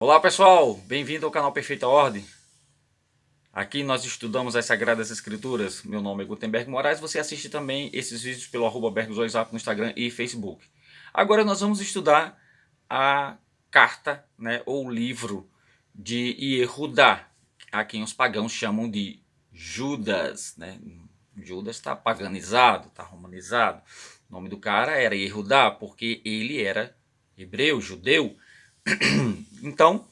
Olá pessoal, bem-vindo ao canal Perfeita Ordem. Aqui nós estudamos as Sagradas Escrituras. Meu nome é Gutenberg Moraes. Você assiste também esses vídeos pelo @bergzoizap no Instagram e Facebook. Agora nós vamos estudar a carta, ou livro de Yehudá, a quem os pagãos chamam de Judas. Judas está paganizado, está romanizado. O nome do cara era Yehudá porque ele era hebreu, judeu. Então,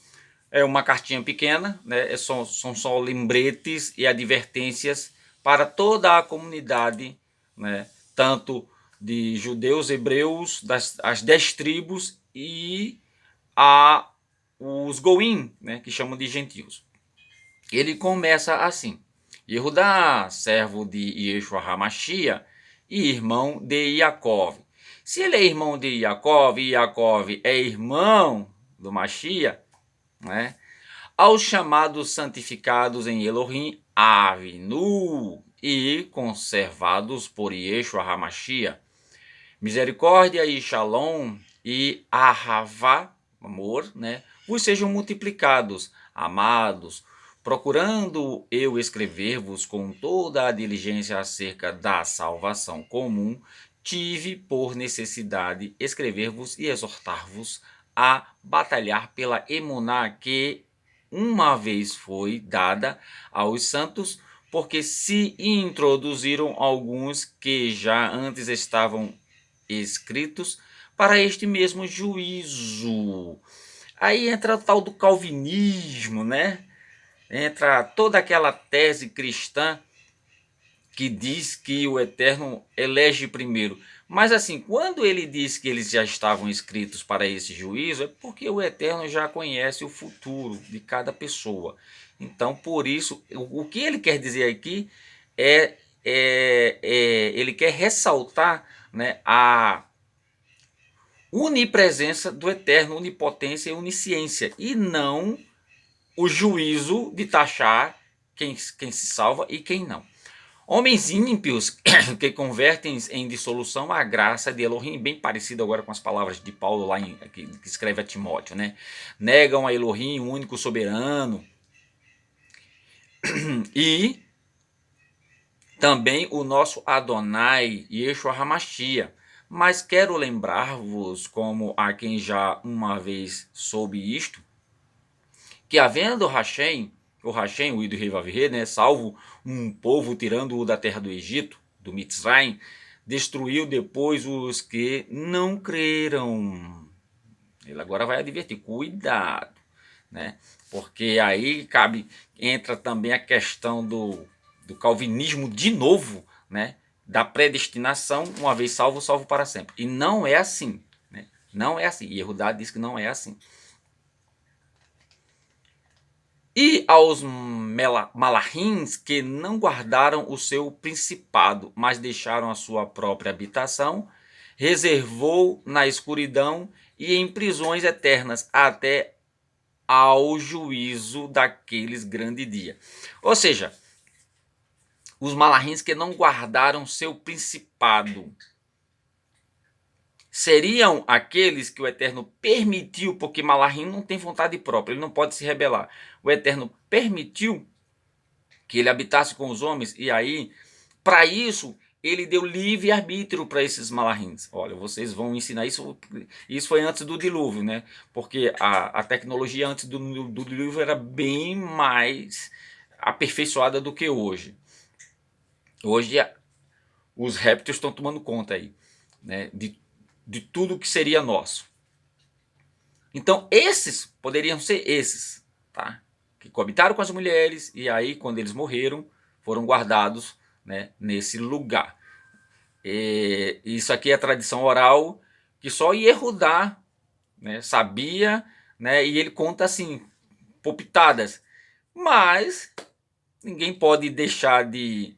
é uma cartinha pequena, são só lembretes e advertências para toda a comunidade, tanto de judeus, hebreus, as 10 tribos e os Goim, que chamam de gentios. Ele começa assim: Yehudá, servo de Yeshua HaMashiach e irmão de Yaakov. Se ele é irmão de Yaakov e Yaakov é irmão do Mashiach, aos chamados santificados em Elohim Avinu e conservados por Yeshua HaMashiach, misericórdia e shalom e ahavá, amor, vos sejam multiplicados, amados, procurando eu escrever-vos com toda a diligência acerca da salvação comum, tive por necessidade escrever-vos e exortar-vos a batalhar pela emuná que uma vez foi dada aos santos, porque se introduziram alguns que já antes estavam escritos para este mesmo juízo. Aí entra o tal do calvinismo, entra toda aquela tese cristã que diz que o Eterno elege primeiro. Mas assim, quando ele diz que eles já estavam escritos para esse juízo, é porque o Eterno já conhece o futuro de cada pessoa. Então, por isso, o que ele quer dizer aqui ele quer ressaltar, a onipresença do Eterno, onipotência e onisciência, e não o juízo de taxar quem se salva e quem não. Homens ímpios que convertem em dissolução a graça de Elohim, bem parecido agora com as palavras de Paulo lá que escreve a Timóteo, negam a Elohim, o único soberano, e também o nosso Adonai, Yeshua HaMashiach. Mas quero lembrar-vos, como a quem já uma vez soube isto, que havendo Hashem, o Ido Revavirê, salvo um povo tirando-o da terra do Egito, do Mitzrayim, destruiu depois os que não creram. Ele agora vai advertir, cuidado, porque aí entra também a questão do calvinismo de novo, da predestinação, uma vez salvo, salvo para sempre. E não é assim, não é assim. E Yehudá diz que não é assim. E aos malachins que não guardaram o seu principado, mas deixaram a sua própria habitação, reservou na escuridão e em prisões eternas, até ao juízo daqueles grande dia. Ou seja, os malachins que não guardaram seu principado seriam aqueles que o Eterno permitiu, porque Malachim não tem vontade própria, ele não pode se rebelar. O Eterno permitiu que ele habitasse com os homens, e aí, para isso, ele deu livre-arbítrio para esses Malachins. Olha, vocês vão ensinar isso. Isso foi antes do dilúvio, porque a tecnologia antes do dilúvio era bem mais aperfeiçoada do que hoje. Hoje, os répteis estão tomando conta aí, de tudo que seria nosso. Então, esses poderiam ser esses, que coabitaram com as mulheres, e aí, quando eles morreram, foram guardados, nesse lugar. Isso aqui é tradição oral, que só Yehudá, sabia, e ele conta assim, por pitadas. Mas ninguém pode deixar de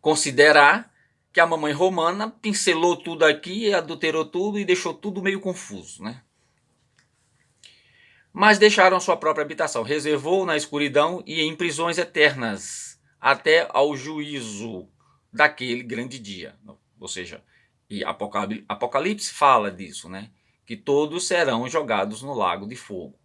considerar que a mamãe romana pincelou tudo aqui, adulterou tudo e deixou tudo meio confuso, Mas deixaram sua própria habitação, reservou na escuridão e em prisões eternas, até ao juízo daquele grande dia. Ou seja, e Apocalipse fala disso, que todos serão jogados no lago de fogo.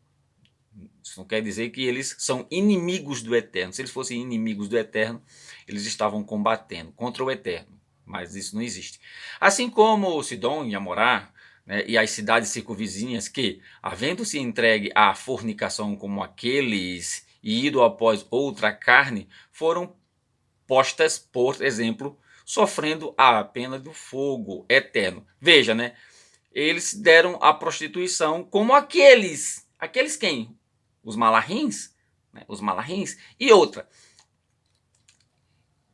Isso não quer dizer que eles são inimigos do Eterno. Se eles fossem inimigos do Eterno, eles estavam combatendo contra o Eterno. Mas isso não existe. Assim como Sidom e Amorá, né, e as cidades circunvizinhas que, havendo-se entregue à fornicação como aqueles e ido após outra carne, foram postas, por exemplo, sofrendo a pena do fogo eterno. Veja, né? Eles deram a prostituição como aqueles. Aqueles quem? Os malahins, né? Os malahins. E outra,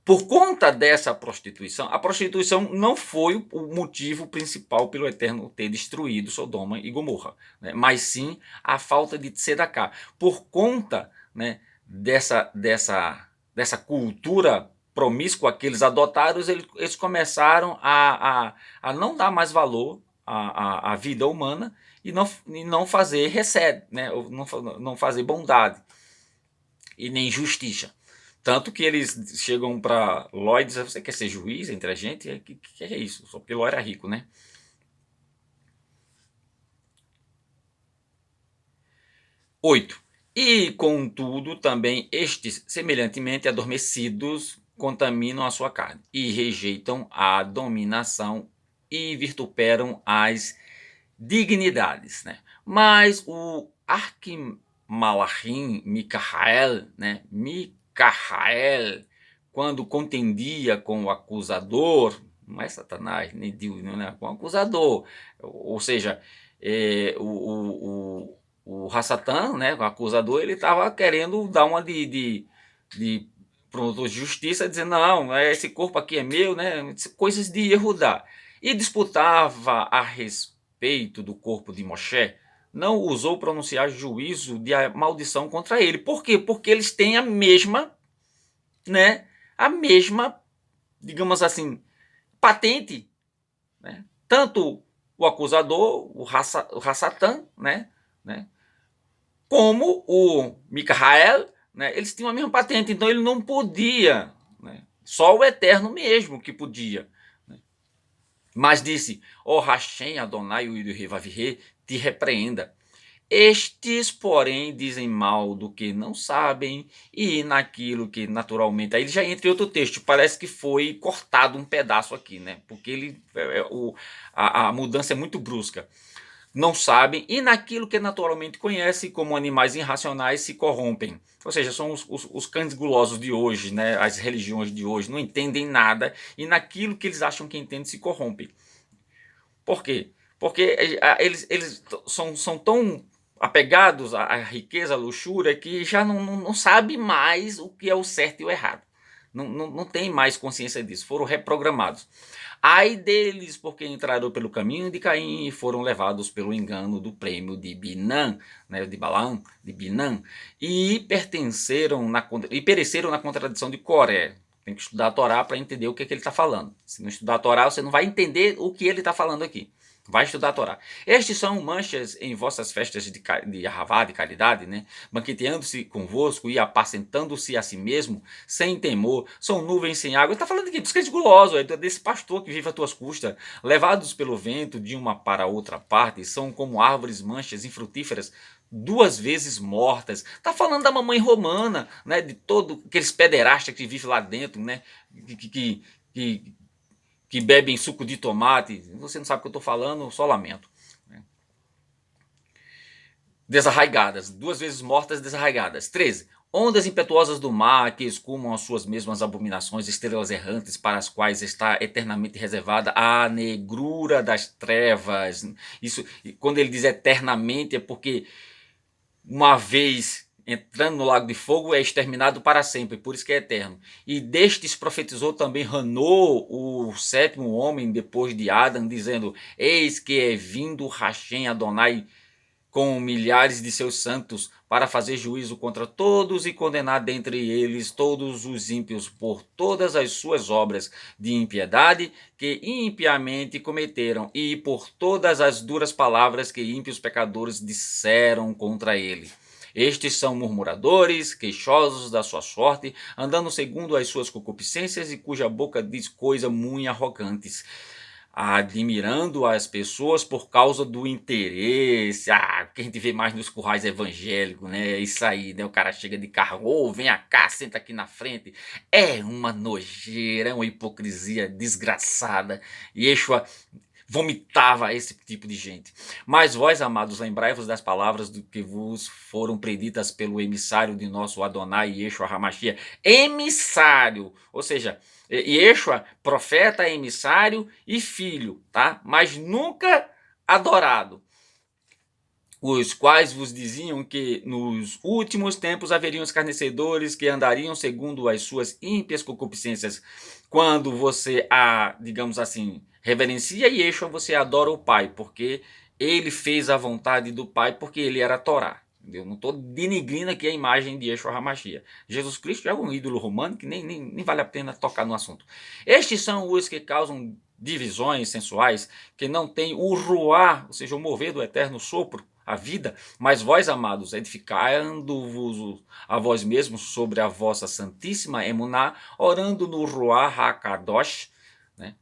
por conta dessa prostituição, a prostituição não foi o motivo principal pelo Eterno ter destruído Sodoma e Gomorra, né? Mas sim a falta de tzedakah. Por conta, né, dessa cultura promíscua que eles adotaram, eles começaram a não dar mais valor à vida humana e não fazer recebe, né? Não fazer bondade e nem justiça. Tanto que eles chegam para Ló e dizem: você quer ser juiz entre a gente? O que é isso? Só porque Ló era rico, né? 8. E, contudo, também estes, semelhantemente adormecidos, contaminam a sua carne, e rejeitam a dominação e vituperam as dignidades, né? Mas o Arquimalachim Micael, né? Micael, quando contendia com o acusador, não é Satanás, nem Deus, não é, com o acusador, ou seja, o Hassatan, né, o acusador, ele estava querendo dar uma de pronto, justiça, dizendo: não, esse corpo aqui é meu, né, coisas de Yehudá. E disputava a respeito do corpo de Moshe, não ousou pronunciar juízo de maldição contra ele. Por quê? Porque eles têm a mesma, né, digamos assim, patente, né? Tanto o acusador, o Hassatan, né, como o Micael, né, eles tinham a mesma patente, então ele não podia, né, só o Eterno mesmo que podia. Né. Mas disse: ó Hashem Adonai o Revavirê, te repreenda. Estes, porém, dizem mal do que não sabem e naquilo que naturalmente... Aí ele já entra em outro texto, parece que foi cortado um pedaço aqui, né? Porque a mudança é muito brusca. Não sabem e naquilo que naturalmente conhecem, como animais irracionais, se corrompem. Ou seja, são os cães gulosos de hoje, né? As religiões de hoje não entendem nada e naquilo que eles acham que entendem se corrompem. Por quê? Porque eles são tão apegados à riqueza, à luxúria, que já não sabe mais o que é o certo e o errado. Não tem mais consciência disso, foram reprogramados. Ai deles, porque entraram pelo caminho de Caim e foram levados pelo engano do prêmio de Binan, né, de Balaão, de Binan, e pereceram na contradição de Coré. Tem que estudar a Torá para entender o que ele está falando. Se não estudar a Torá, você não vai entender o que ele está falando aqui. Vai estudar a Torá. Estes são manchas em vossas festas de Arravá, de caridade, né? Banqueteando-se convosco e apacentando-se a si mesmo, sem temor, são nuvens sem água. Ele está falando aqui dos crentes gulosos, desse pastor que vive às tuas custas, levados pelo vento de uma para outra parte, são como árvores manchas infrutíferas, duas vezes mortas. Está falando da mamãe romana, né? De todo aqueles pederastas que vivem lá dentro, né? Que bebem suco de tomate. Você não sabe o que eu estou falando, só lamento. Desarraigadas, duas vezes mortas, desarraigadas. 13. Ondas impetuosas do mar que escumam as suas mesmas abominações, estrelas errantes para as quais está eternamente reservada a negrura das trevas. Isso, quando ele diz eternamente, é porque uma vez entrando no lago de fogo é exterminado para sempre, por isso que é eterno. E destes profetizou também Hanô, o sétimo homem depois de Adão, dizendo: eis que é vindo Hashem Adonai com milhares de seus santos para fazer juízo contra todos e condenar dentre eles todos os ímpios por todas as suas obras de impiedade que impiamente cometeram e por todas as duras palavras que ímpios pecadores disseram contra ele. Estes são murmuradores, queixosos da sua sorte, andando segundo as suas concupiscências e cuja boca diz coisas muito arrogantes. admirando as pessoas por causa do interesse, que a gente vê mais nos currais evangélicos, né? Isso aí, né? O cara chega de carro, vem cá, senta aqui na frente. É uma nojeira, é uma hipocrisia desgraçada. Yeshua vomitava esse tipo de gente. Mas vós, amados, lembrai-vos das palavras do que vos foram preditas pelo emissário de nosso Adonai, Yeshua HaMashiach. Emissário, ou seja, Yeshua, profeta, emissário e filho, tá? Mas nunca adorado. Os quais vos diziam que nos últimos tempos haveriam escarnecedores que andariam segundo as suas ímpias concupiscências. Quando você digamos assim, reverencia Yeshua, você adora o Pai, porque ele fez a vontade do Pai, porque ele era a Torá. Eu não estou denigrindo aqui a imagem de Yeshua HaMashiach. Jesus Cristo é um ídolo romano que nem vale a pena tocar no assunto. Estes são os que causam divisões sensuais, que não têm o ruá, ou seja, o mover do eterno sopro, a vida, mas vós, amados, edificando-vos a vós mesmos sobre a vossa santíssima emuná, orando no Ruach HaKadosh, né?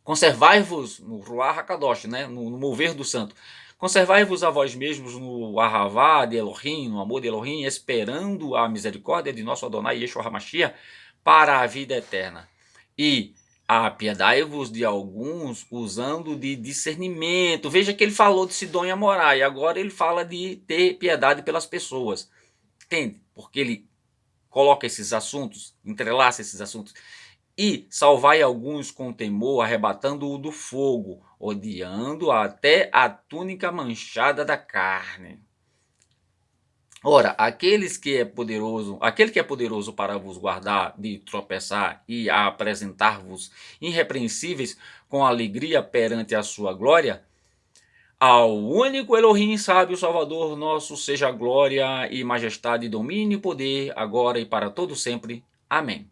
Conservai-vos no Ruach HaKadosh, né? no mover do santo. Conservai-vos a vós mesmos no Ahavá de Elohim, no amor de Elohim, esperando a misericórdia de nosso Adonai Yeshua HaMashiach para a vida eterna. E apiedai-vos de alguns usando de discernimento. Veja que ele falou de Sidom e Amorá, e agora ele fala de ter piedade pelas pessoas. Entende? Porque ele coloca esses assuntos, entrelaça esses assuntos. E salvai alguns com temor, arrebatando-o do fogo, odiando até a túnica manchada da carne. Ora, aquele que é poderoso para vos guardar de tropeçar e a apresentar-vos irrepreensíveis com alegria perante a sua glória, ao único Elohim sábio Salvador nosso seja glória e majestade, domínio e poder, agora e para todo sempre. Amém.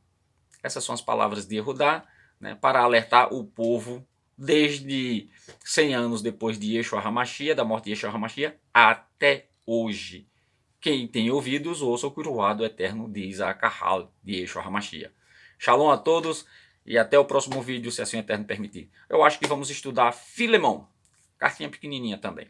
Essas são as palavras de Yehudá, né, para alertar o povo desde 100 anos depois de Yeshua HaMashiach, da morte de Yeshua HaMashiach, até hoje. Quem tem ouvidos, ouça o que o ruado eterno diz a Kahal de Yeshua HaMashiach. Shalom a todos e até o próximo vídeo, se assim o eterno permitir. Eu acho que vamos estudar Filemão, cartinha pequenininha também.